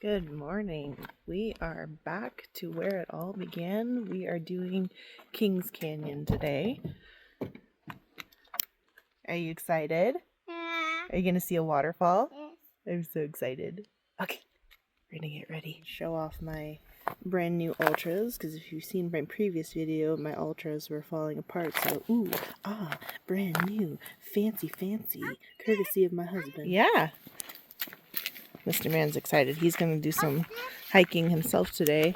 Good morning. We are back to where it all began. We are doing Kings Canyon today. Are you excited? Yeah. Are you going to see a waterfall? Yes. I'm so excited. Okay, we're going to get ready. Show off my brand new Ultras, because if you've seen my previous video, my Ultras were falling apart. So, brand new, fancy, courtesy of my husband. Yeah. Mr. Man's excited. He's going to do some hiking himself today.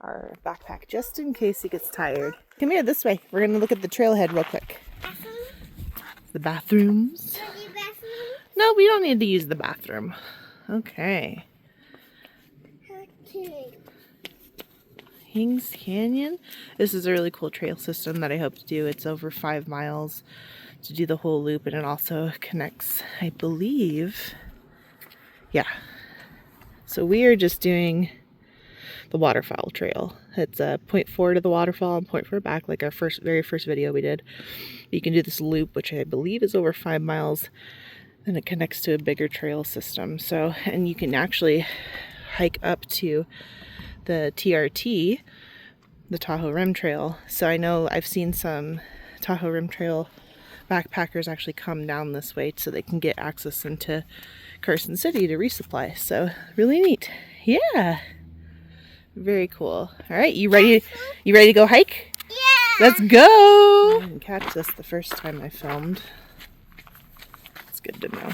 Our backpack just in case he gets tired. Come here this way. We're going to look at the trailhead real quick. The bathrooms. No, we don't need to use the bathroom. Okay. Kings Canyon. This is a really cool trail system that I hope to do. It's over 5 miles to do the whole loop, and it also connects, I believe. Yeah. So we are just doing the waterfall trail. It's a 0.4 to the waterfall and 0.4 back, like our very first video we did. You can do this loop, which I believe is over 5 miles, and it connects to a bigger trail system. So, and you can actually hike up to the TRT, the Tahoe Rim Trail. So I know I've seen some Tahoe Rim Trail backpackers actually come down this way so they can get access into Carson City to resupply. So really neat. Yeah. Very cool. All right, you ready to go hike? Yeah. Let's go. I didn't catch this the first time I filmed. It's good to know.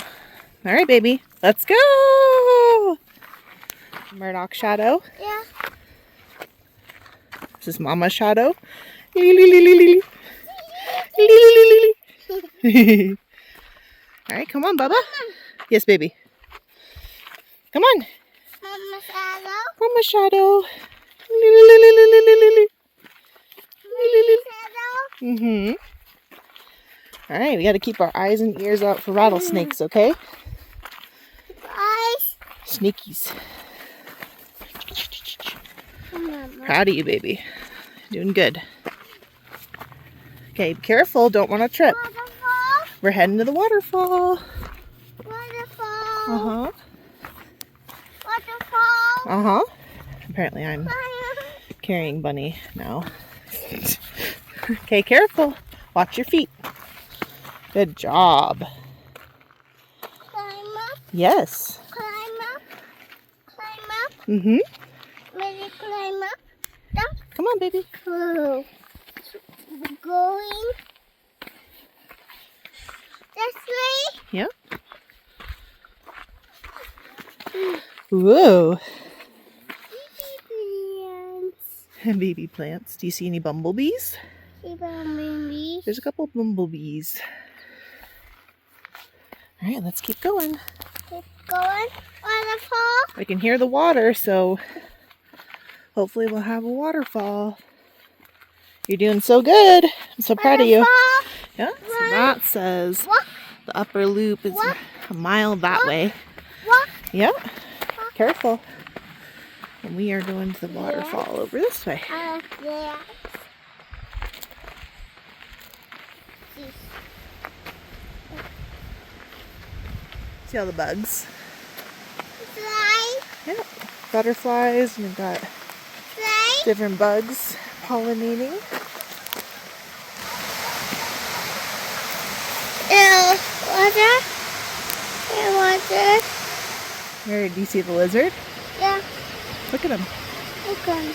All right, baby. Let's go. Murdoch Shadow. Yeah. This is Mama Shadow. All right, come on, Bubba. Yes, baby. Come on. Mama Shadow. Mama Shadow. Mm-hmm. All right, we got to keep our eyes and ears out for rattlesnakes, okay? Eyes. Sneakies. Mama. Proud of you, baby. Doing good. Okay, be careful. Don't want to trip. Waterfall. We're heading to the waterfall. Waterfall. Uh-huh. Waterfall. Uh-huh. Apparently I'm carrying Bunny now. Okay, careful. Watch your feet. Good job. Climb up. Yes. Climb up. Climb up. Mm-hmm. Maybe climb up. Down. Come on, baby. Oh. Going this way. Yep. Whoa. Baby plants. Do you see any bumblebees? There's a couple bumblebees. All right, let's keep going. Keep going. Waterfall. I can hear the water, so hopefully we'll have a waterfall. You're doing so good. I'm so proud of you. Yeah, so that says the upper loop is a mile that way. Yep. Careful. And we are going to the waterfall over this way. Yeah. See all the bugs? Fly. Yep. Butterflies, and we've got Fly. different bugs pollinating. Water. Water. Where do you see the lizard? Yeah. Look at him. Okay.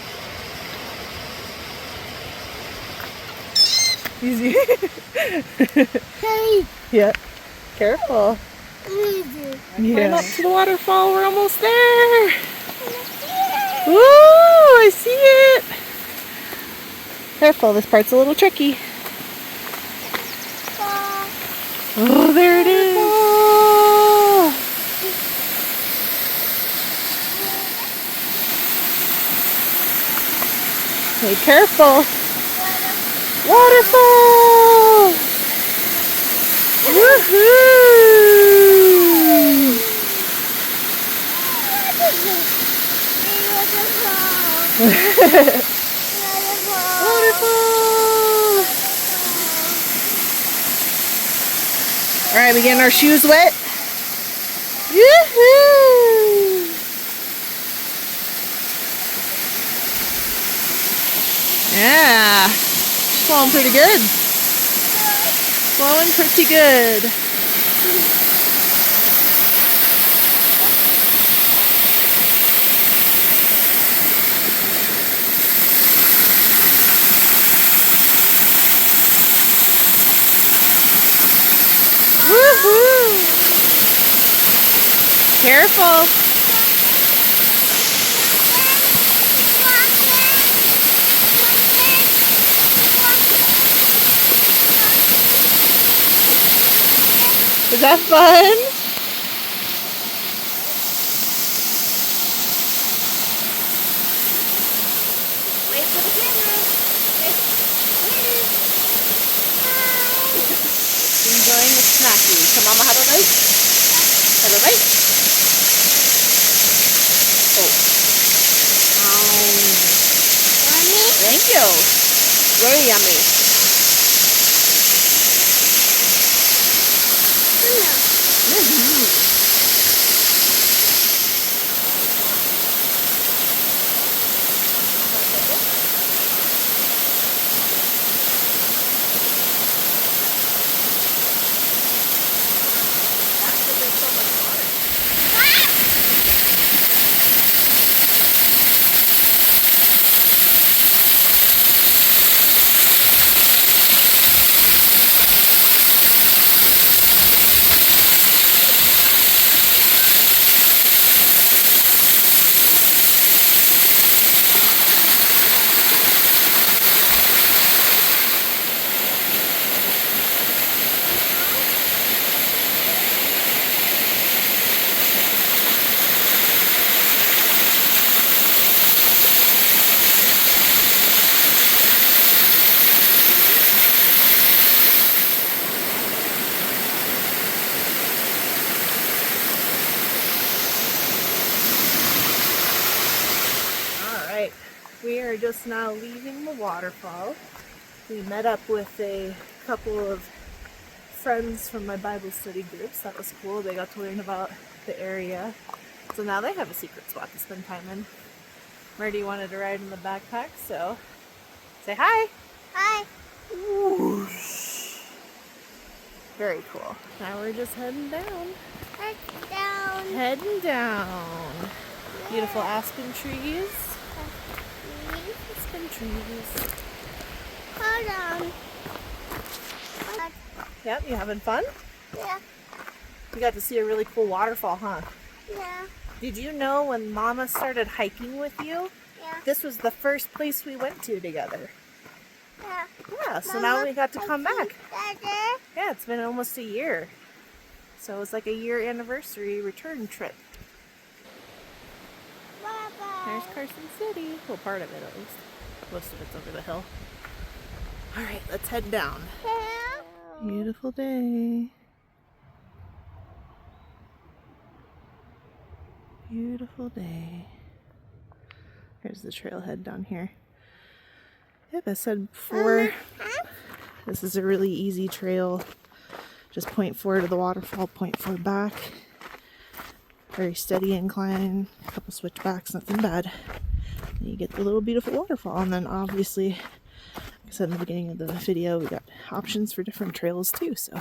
Easy. Hey. Yeah. Careful. Easy. Climb up to the waterfall. We're almost there. Woo! I see it. Careful. This part's a little tricky. Oh, there it is. Okay, careful. Waterfall! Woohoo! Waterfall! All right, we getting our shoes wet? Woohoo! Yeah, flowing pretty good. Flowing pretty good. Woohoo! Careful. Is that fun? Wait for the camera. Enjoying the snacky. So Mama, have a bite? Have a bite? Oh. Thank you. Very yummy. Alright, we are just now leaving the waterfall. We met up with a couple of friends from my Bible study groups. That was cool. They got to learn about the area. So now they have a secret spot to spend time in. Marty wanted to ride in the backpack, so say hi! Hi. Whoosh. Very cool. Now we're just heading down. Head down. Heading down. Beautiful aspen trees. Aspen trees. Hold on. Yep, you having fun? Yeah. You got to see a really cool waterfall, huh? Yeah. Did you know when Mama started hiking with you, Yeah. this was the first place we went to together? Yeah. Yeah, so now we got to come back. Daddy. Yeah, it's been almost a year. So it's like a year anniversary return trip. Bye-bye. There's Carson City. Well, part of it at least. Most of it's over the hill. Alright, let's head down. Yeah. Beautiful day. Beautiful day. Here's the trailhead down here. Yep, I said before, this is a really easy trail. Just 0.4 to the waterfall, 0.4 back. Very steady incline, a couple switchbacks, nothing bad. And you get the little beautiful waterfall, and then obviously, like I said in the beginning of the video, we got options for different trails too, so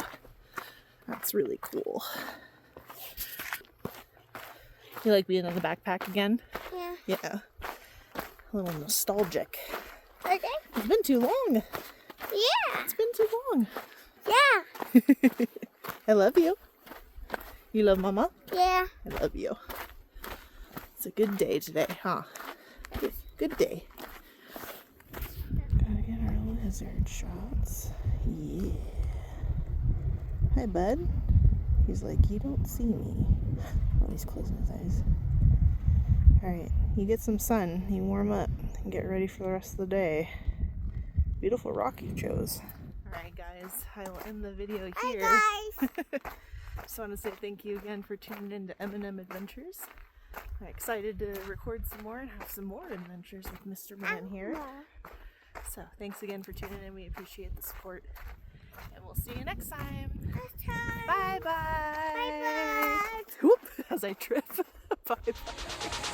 that's really cool. You like being in the backpack again? Yeah. Yeah. A little nostalgic. Okay. It's been too long. Yeah. It's been too long. Yeah. I love you. You love Mama? Yeah. I love you. It's a good day today, huh? Good day. Gotta get our lizard shots. Yeah. Hi, bud. He's like, you don't see me. Oh, he's closing his eyes. Alright, you get some sun, you warm up, and get ready for the rest of the day. Beautiful rock you chose. Alright guys, I will end the video here. Hi, guys. Just want to say thank you again for tuning in to M&M Adventures. I'm excited to record some more and have some more adventures with Mr. Man here. So thanks again for tuning in, we appreciate the support. And we'll see you next time. Bye bye. Bye-bye. Whoop, as I trip. Bye bye.